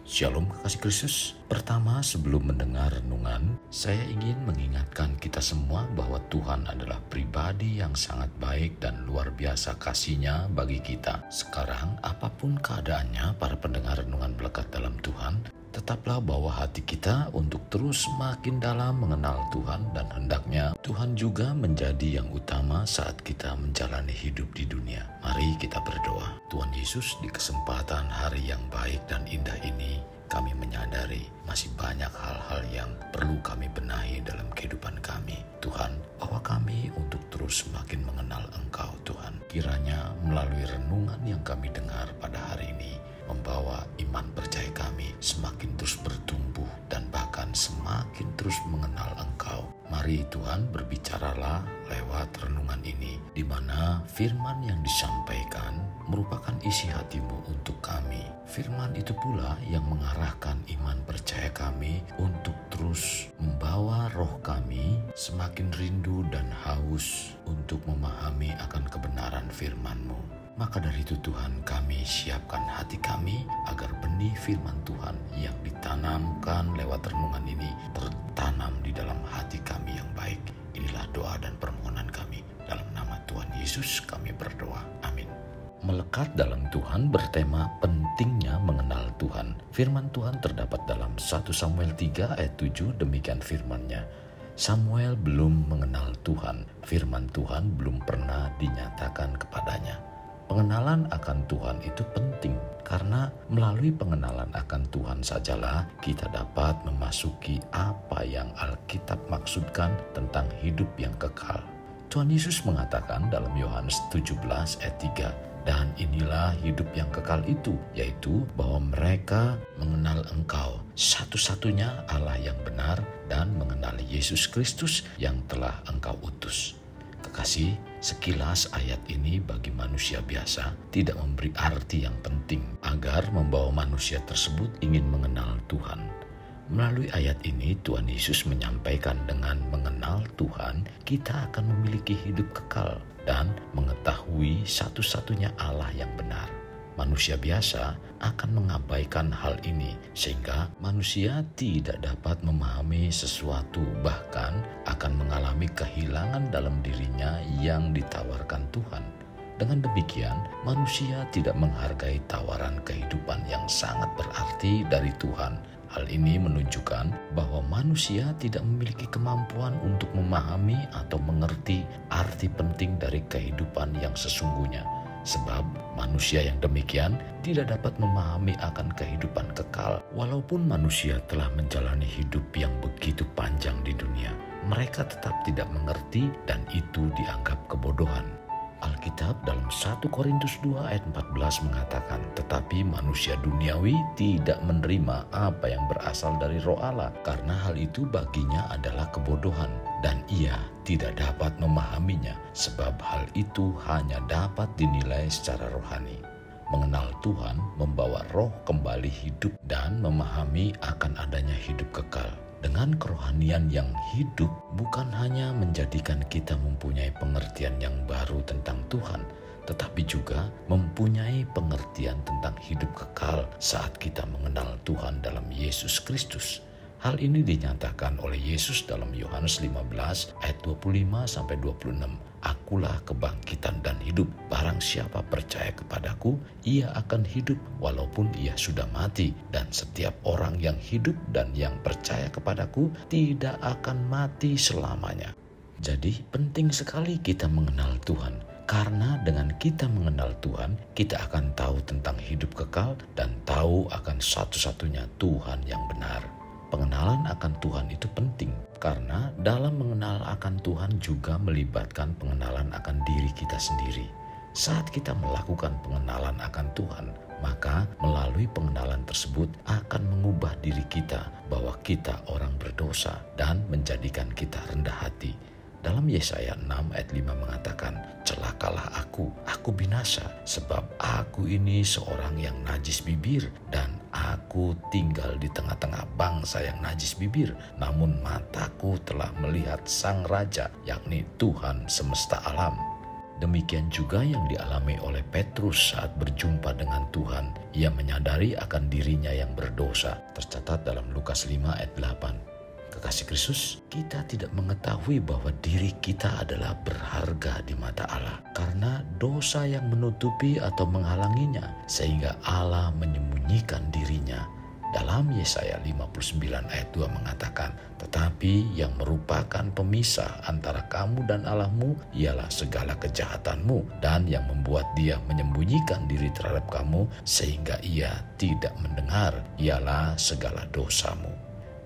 Shalom kekasih Kristus. Pertama, sebelum mendengar renungan, saya ingin mengingatkan kita semua bahwa Tuhan adalah pribadi yang sangat baik dan luar biasa kasih-Nya bagi kita. Sekarang, apapun keadaannya, para pendengar renungan melekat dalam Tuhan, tetaplah bawa hati kita untuk terus makin dalam mengenal Tuhan, dan hendaknya Tuhan juga menjadi yang utama saat kita menjalani hidup di dunia. Mari kita berdoa. Tuhan Yesus, di kesempatan hari yang baik dan indah ini, kami menyadari masih banyak hal-hal yang perlu kami benahi dalam kehidupan kami. Tuhan, bawa kami untuk terus semakin mengenal Engkau, Tuhan. Kiranya melalui renungan yang kami dengar pada hari ini, membawa iman percaya kami semakin terus bertumbuh dan bahkan semakin terus mengenal Engkau. Mari Tuhan, berbicaralah lewat renungan ini, di mana firman yang disampaikan merupakan isi hati-Mu untuk kami. Firman itu pula yang mengarahkan iman percaya kami untuk terus membawa roh kami semakin rindu dan haus untuk memahami akan kebenaran firman-Mu. Maka dari itu Tuhan, kami siapkan hati kami agar benih firman Tuhan yang ditanamkan lewat renungan ini tertanam di dalam hati kami yang baik. Inilah doa dan permohonan kami. Dalam nama Tuhan Yesus kami berdoa. Amin. Melekat dalam Tuhan bertema pentingnya mengenal Tuhan. Firman Tuhan terdapat dalam 1 Samuel 3 ayat 7, demikian firman-Nya. Samuel belum mengenal Tuhan, firman Tuhan belum pernah dinyatakan kepadanya. Pengenalan akan Tuhan itu penting karena melalui pengenalan akan Tuhan sajalah kita dapat memasuki apa yang Alkitab maksudkan tentang hidup yang kekal. Tuhan Yesus mengatakan dalam Yohanes 17 ayat 3, dan inilah hidup yang kekal itu, yaitu bahwa mereka mengenal Engkau, satu-satunya Allah yang benar, dan mengenal Yesus Kristus yang telah Engkau utus. Kekasih, sekilas ayat ini bagi manusia biasa tidak memberi arti yang penting agar membawa manusia tersebut ingin mengenal Tuhan. Melalui ayat ini Tuhan Yesus menyampaikan dengan mengenal Tuhan kita akan memiliki hidup kekal dan mengetahui satu-satunya Allah yang benar. Manusia biasa akan mengabaikan hal ini sehingga manusia tidak dapat memahami sesuatu, bahkan akan mengalami kehilangan dalam dirinya yang ditawarkan Tuhan. Dengan demikian, manusia tidak menghargai tawaran kehidupan yang sangat berarti dari Tuhan. Hal ini menunjukkan bahwa manusia tidak memiliki kemampuan untuk memahami atau mengerti arti penting dari kehidupan yang sesungguhnya. Sebab manusia yang demikian tidak dapat memahami akan kehidupan kekal. Walaupun manusia telah menjalani hidup yang begitu panjang di dunia, mereka tetap tidak mengerti dan itu dianggap kebodohan. Alkitab dalam 1 Korintus 2 ayat 14 mengatakan, tetapi manusia duniawi tidak menerima apa yang berasal dari Roh Allah, karena hal itu baginya adalah kebodohan, dan ia tidak dapat memahaminya, sebab hal itu hanya dapat dinilai secara rohani. Mengenal Tuhan membawa roh kembali hidup dan memahami akan adanya hidup kekal. Dengan kerohanian yang hidup bukan hanya menjadikan kita mempunyai pengertian yang baru tentang Tuhan, tetapi juga mempunyai pengertian tentang hidup kekal saat kita mengenal Tuhan dalam Yesus Kristus. Hal ini dinyatakan oleh Yesus dalam Yohanes 15 ayat 25-26. Akulah kebangkitan dan hidup. Barang siapa percaya kepadaku, ia akan hidup walaupun ia sudah mati. Dan setiap orang yang hidup dan yang percaya kepadaku tidak akan mati selamanya. Jadi penting sekali kita mengenal Tuhan. Karena dengan kita mengenal Tuhan, kita akan tahu tentang hidup kekal dan tahu akan satu-satunya Tuhan yang benar. Pengenalan akan Tuhan itu penting karena dalam mengenal akan Tuhan juga melibatkan pengenalan akan diri kita sendiri. Saat kita melakukan pengenalan akan Tuhan, maka melalui pengenalan tersebut akan mengubah diri kita bahwa kita orang berdosa dan menjadikan kita rendah hati. Dalam Yesaya 6 ayat 5 mengatakan, celakalah aku binasa, sebab aku ini seorang yang najis bibir, dan aku tinggal di tengah-tengah bangsa yang najis bibir. Namun mataku telah melihat Sang Raja, yakni Tuhan semesta alam. Demikian juga yang dialami oleh Petrus saat berjumpa dengan Tuhan. Ia menyadari akan dirinya yang berdosa. Tercatat dalam Lukas 5 ayat 8. Kekasih Kristus, kita tidak mengetahui bahwa diri kita adalah berharga di mata Allah karena dosa yang menutupi atau menghalanginya, sehingga Allah menyembunyikan dirinya. Dalam Yesaya 59 ayat 2 mengatakan, tetapi yang merupakan pemisah antara kamu dan Allahmu ialah segala kejahatanmu, dan yang membuat dia menyembunyikan diri terhadap kamu sehingga ia tidak mendengar ialah segala dosamu.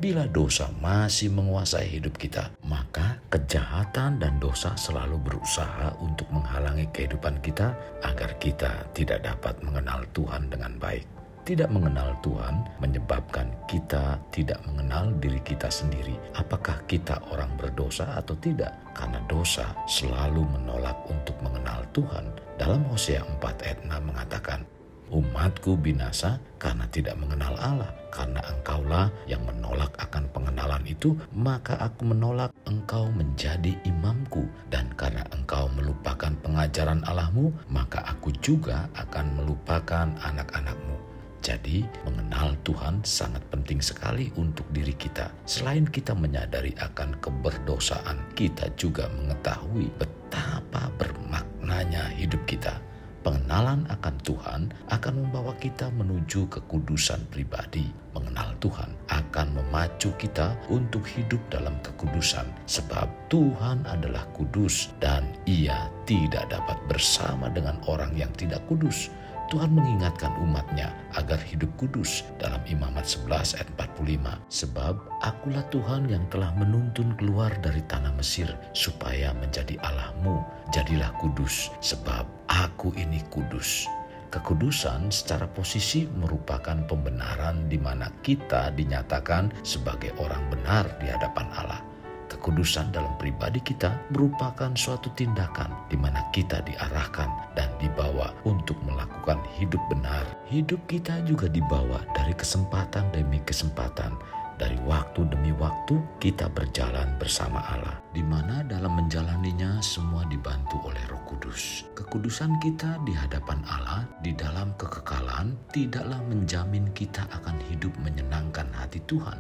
Bila dosa masih menguasai hidup kita, maka kejahatan dan dosa selalu berusaha untuk menghalangi kehidupan kita agar kita tidak dapat mengenal Tuhan dengan baik. Tidak mengenal Tuhan menyebabkan kita tidak mengenal diri kita sendiri. Apakah kita orang berdosa atau tidak? Karena dosa selalu menolak untuk mengenal Tuhan. Dalam Hosea 4 ayat 6 mengatakan, umatku binasa karena tidak mengenal Allah. Karena engkaulah yang menolak akan pengenalan itu, maka aku menolak engkau menjadi imamku. Dan karena engkau melupakan pengajaran Allahmu, maka aku juga akan melupakan anak-anakmu. Jadi, mengenal Tuhan sangat penting sekali untuk diri kita. Selain kita menyadari akan keberdosaan, kita juga mengetahui betapa bermaknanya hidup kita. Pengenalan akan Tuhan akan membawa kita menuju kekudusan pribadi. Mengenal Tuhan akan memacu kita untuk hidup dalam kekudusan, sebab Tuhan adalah kudus dan Ia tidak dapat bersama dengan orang yang tidak kudus. Tuhan mengingatkan umatnya agar hidup kudus dalam Imamat 11 ayat 45. Sebab akulah Tuhan yang telah menuntun keluar dari tanah Mesir supaya menjadi Allahmu. Jadilah kudus sebab aku ini kudus. Kekudusan secara posisi merupakan pembenaran di mana kita dinyatakan sebagai orang benar di hadapan Allah. Kekudusan dalam pribadi kita merupakan suatu tindakan di mana kita diarahkan dan dibawa untuk melakukan hidup benar. Hidup kita juga dibawa dari kesempatan demi kesempatan. Dari waktu demi waktu kita berjalan bersama Allah, di mana dalam menjalaninya semua dibantu oleh Roh Kudus. Kekudusan kita di hadapan Allah di dalam kekekalan tidaklah menjamin kita akan hidup menyenangkan hati Tuhan.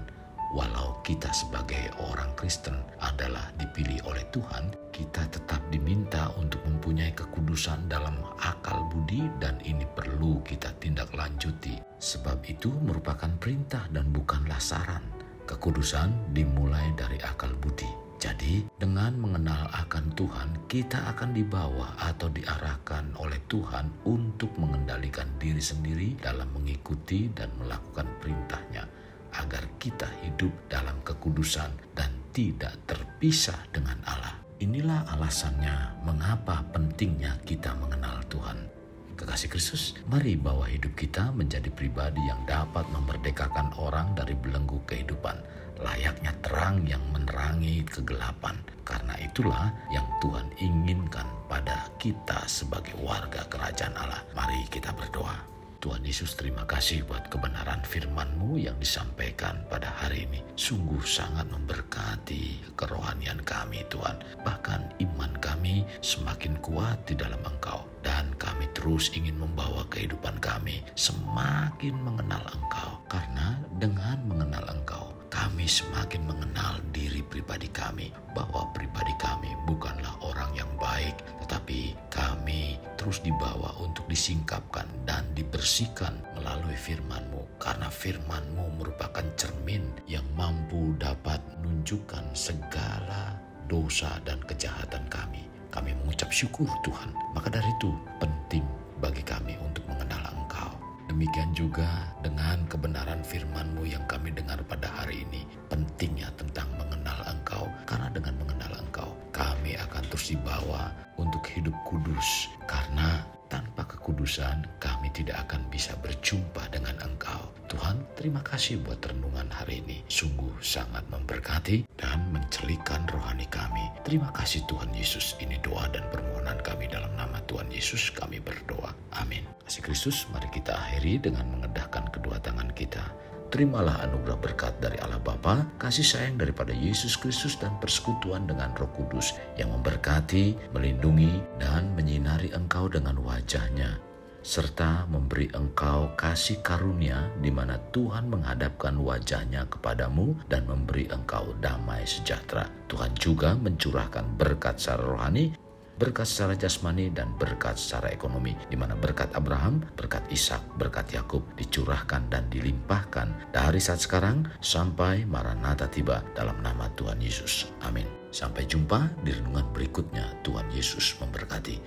Walau kita sebagai orang Kristen adalah dipilih oleh Tuhan, kita tetap diminta untuk mempunyai kekudusan dalam akal budi, dan ini perlu kita tindak lanjuti. Sebab itu merupakan perintah dan bukanlah saran. Kekudusan dimulai dari akal budi. Jadi dengan mengenal akan Tuhan, kita akan dibawa atau diarahkan oleh Tuhan untuk mengendalikan diri sendiri dalam mengikuti dan melakukan perintah-Nya, agar kita hidup dalam kekudusan dan tidak terpisah dengan Allah. Inilah alasannya mengapa pentingnya kita mengenal Tuhan. Kekasih Kristus, mari bawa hidup kita menjadi pribadi yang dapat memerdekakan orang dari belenggu kehidupan, layaknya terang yang menerangi kegelapan. Karena itulah yang Tuhan inginkan pada kita sebagai warga kerajaan Allah. Mari kita berdoa. Tuhan Yesus, terima kasih buat kebenaran firman-Mu yang disampaikan pada hari ini. Sungguh sangat memberkati kerohanian kami, Tuhan. Bahkan iman kami semakin kuat di dalam Engkau. Dan kami terus ingin membawa kehidupan kami semakin mengenal Engkau. Karena dengan mengenal Engkau, kami semakin mengenal diri pribadi kami. Bahwa pribadi kami bukanlah orang yang baik, tetapi kami terus dibawa untuk disingkapkan dan dibersihkan melalui firman-Mu. Karena firman-Mu merupakan cermin yang mampu dapat menunjukkan segala dosa dan kejahatan kami. Kami mengucap syukur, Tuhan. Maka dari itu penting bagi kami untuk mengenal Engkau. Demikian juga dengan kebenaran firman-Mu yang kami dengar pada hari ini. Pentingnya tentang mengenal Engkau. Karena dengan mengenal Engkau, kami akan terus dibawa untuk hidup kudus. Karena tanpa kekudusan, kami tidak akan bisa berjumpa dengan Engkau. Tuhan, terima kasih buat renungan hari ini. Sungguh sangat memberkati dan mencelikkan rohani kami. Terima kasih Tuhan Yesus. Ini doa dan permohonan kami dalam nama Tuhan Yesus kami berdoa. Amin. Kasih Kristus, mari kita akhiri dengan mengedahkan kedua tangan kita. terimalah anugerah berkat dari Allah Bapa, kasih sayang daripada Yesus Kristus, dan persekutuan dengan Roh Kudus yang memberkati, melindungi, dan menyinari engkau dengan wajah-Nya, serta memberi engkau kasih karunia di mana Tuhan menghadapkan wajah-Nya kepadamu dan memberi engkau damai sejahtera. Tuhan juga mencurahkan berkat secara rohani, berkat secara jasmani, dan berkat secara ekonomi, di mana berkat Abraham, berkat Ishak, berkat Yakub dicurahkan dan dilimpahkan dari saat sekarang sampai Maranatha tiba dalam nama Tuhan Yesus. Amin. Sampai jumpa di renungan berikutnya. Tuhan Yesus memberkati.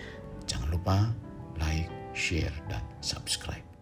Jangan lupa like, share, dan subscribe.